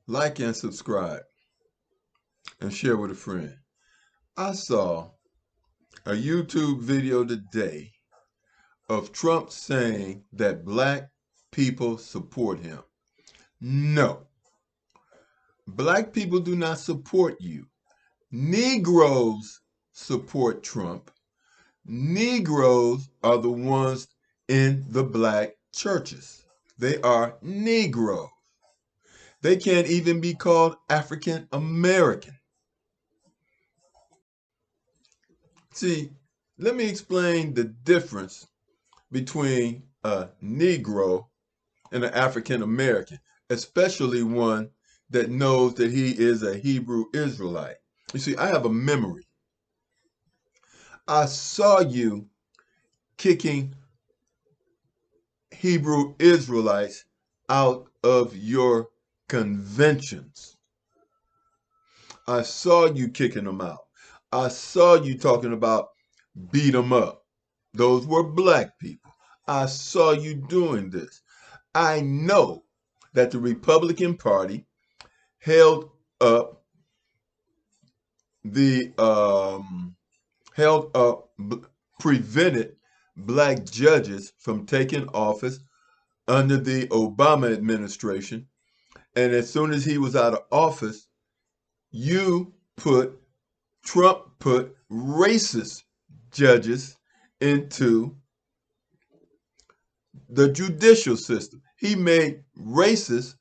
Like and subscribe and share with a friend. I saw a YouTube video today of Trump saying that black people support him. No, black people do not support you. Negroes support Trump. Negroes are the ones in the black churches. They are Negroes. They can't even be called African American. See, let me explain the difference between a Negro and an African American, especially one that knows that he is a Hebrew Israelite. You see, I have a memory. I saw you kicking Hebrew Israelites out of your conventions. I saw you kicking them out. I saw you talking about beat them up. Those were black people. I saw you doing this. I know that the Republican Party held up the prevented black judges from taking office under the Obama administration. And as soon as he was out of office, Trump put racist judges into the judicial system. He made racist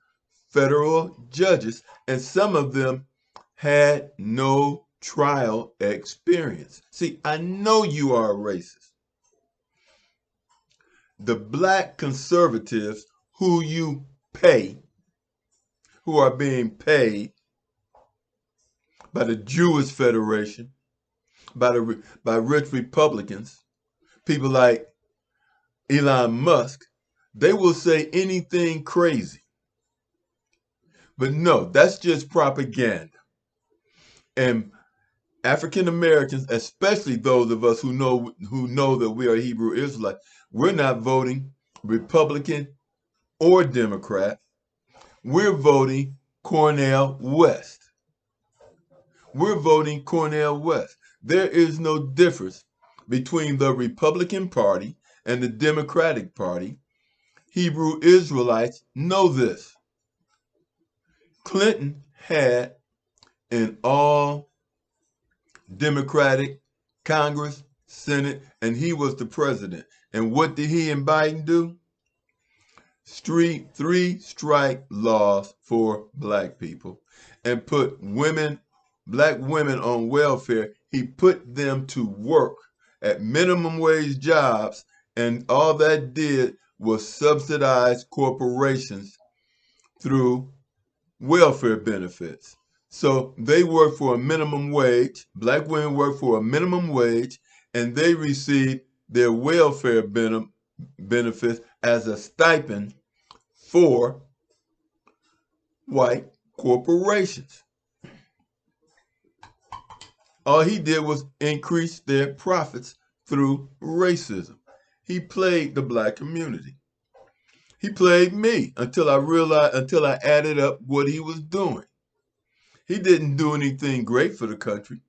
federal judges, and some of them had no trial experience. See, I know you are a racist. The black conservatives who you pay, who are being paid by the Jewish Federation, by rich Republicans, people like Elon Musk, they will say anything crazy. But no, that's just propaganda. And African Americans, especially those of us who know that we are Hebrew Israelites, we're not voting Republican or Democrat. We're voting Cornell West. We're voting Cornell West. There is no difference between the Republican Party and the Democratic Party. Hebrew Israelites know this. Clinton had an all Democratic Congress, Senate, and he was the president. And what did he and Biden do? Three strike laws for black people and put black women on welfare. He put them to work at minimum wage jobs, and all that did was subsidize corporations through welfare benefits. So they work for a minimum wage. Black women work for a minimum wage, and they receive their welfare benefits as a stipend for white corporations. All he did was increase their profits through racism. He played the black community. He played me until I added up what he was doing. He didn't do anything great for the country.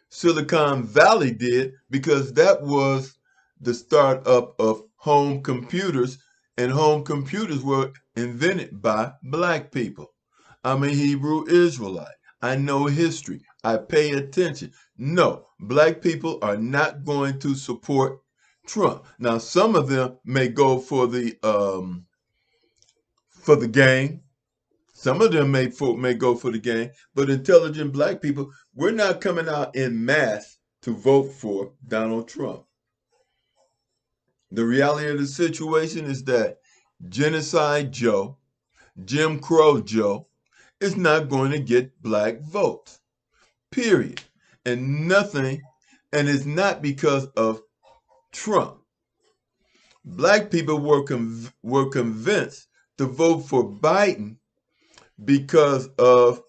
Silicon Valley did, because that was the startup of home computers, and home computers were invented by black people. I'm a Hebrew Israelite. I know history. I pay attention. No, black people are not going to support Trump. Now, some of them may go for the gang. Some of them may go for the gang, but intelligent black people, we're not coming out in mass to vote for Donald Trump. The reality of the situation is that Genocide Joe, Jim Crow Joe, is not going to get black votes. Period. And it's not because of Trump. Black people were convinced to vote for Biden because of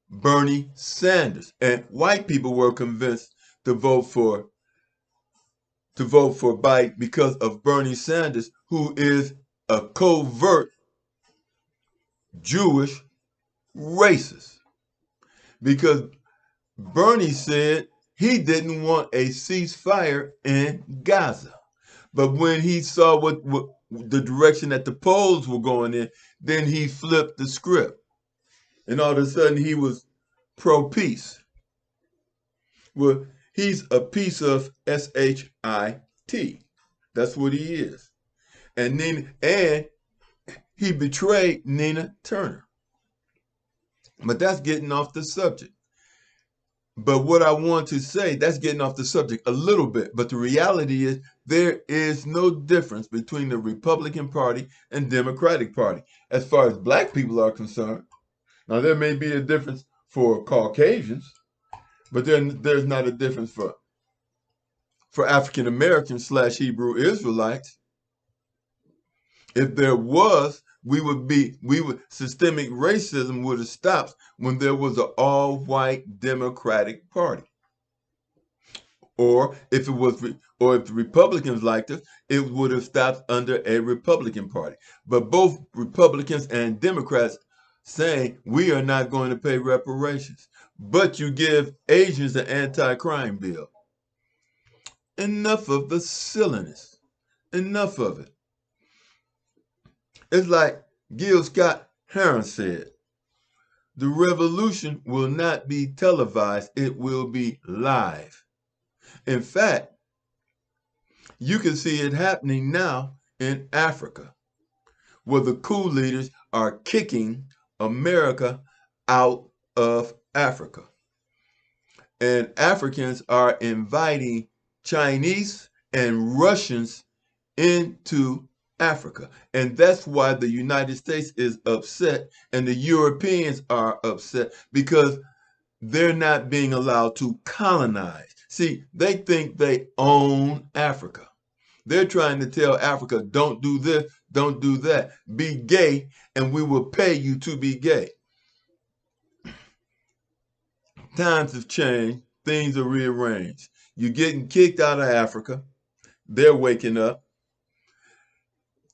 Bernie Sanders, and white people were convinced to vote for Biden because of Bernie Sanders, who is a covert Jewish racist, because Bernie said he didn't want a ceasefire in Gaza. But when he saw what the direction that the polls were going in, then he flipped the script. And all of a sudden he was pro-peace. Well, he's a piece of S-H-I-T. That's what he is. And he betrayed Nina Turner. But that's getting off the subject. But what I want to say, that's getting off the subject a little bit. But the reality is there is no difference between the Republican Party and Democratic Party as far as black people are concerned. Now, there may be a difference for Caucasians, but there's not a difference for African Americans / Hebrew Israelites. If there was, systemic racism would have stopped when there was an all-white Democratic Party. Or if the Republicans liked us, it would have stopped under a Republican Party. But both Republicans and Democrats saying we are not going to pay reparations, but you give Asians an anti-crime bill. Enough of the silliness. Enough of it. It's like Gil Scott-Heron said, the revolution will not be televised, it will be live. In fact, you can see it happening now in Africa, where the coup leaders are kicking America out of Africa. And Africans are inviting Chinese and Russians into Africa. And that's why the United States is upset and the Europeans are upset, because they're not being allowed to colonize. See, they think they own Africa. They're trying to tell Africa, don't do this, don't do that. Be gay, and we will pay you to be gay. Times have changed. Things are rearranged. You're getting kicked out of Africa. They're waking up.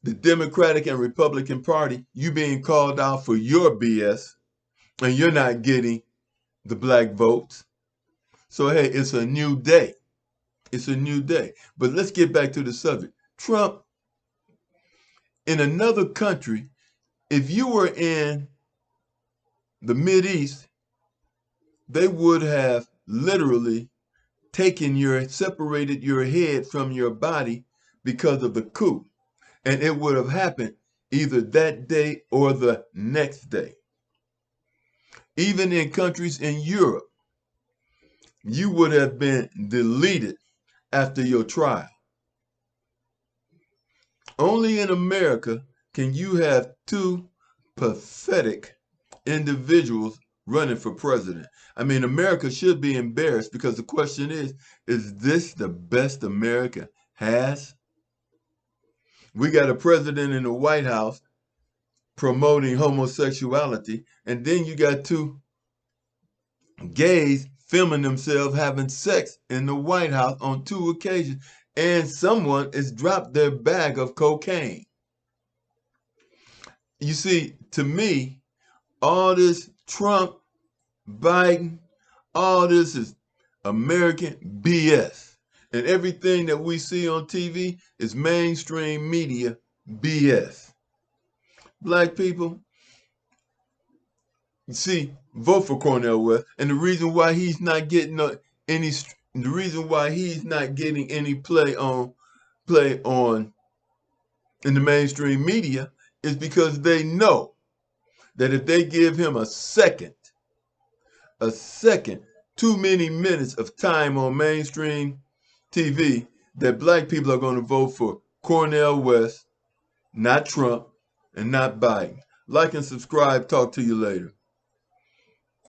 The Democratic and Republican Party, you being called out for your BS, and you're not getting the black votes. So, hey, it's a new day. It's a new day. But let's get back to the subject. Trump, in another country, if you were in the Mideast, they would have literally separated your head from your body because of the coup. And it would have happened either that day or the next day. Even in countries in Europe, you would have been deleted after your trial. Only in America can you have two pathetic individuals running for president. I mean, America should be embarrassed, because the question is this the best America has? We got a president in the White House promoting homosexuality, and then you got two gays filming themselves having sex in the White House on 2 occasions, and someone has dropped their bag of cocaine. You see, to me, all this Trump, Biden, all this is American BS. And everything that we see on TV is mainstream media BS. Black people, you see, vote for Cornell West. And the reason why he's not getting any play on in the mainstream media is because they know that if they give him a second, too many minutes of time on mainstream TV, that black people are going to vote for Cornell West, not Trump, and not Biden. Like and subscribe. Talk to you later.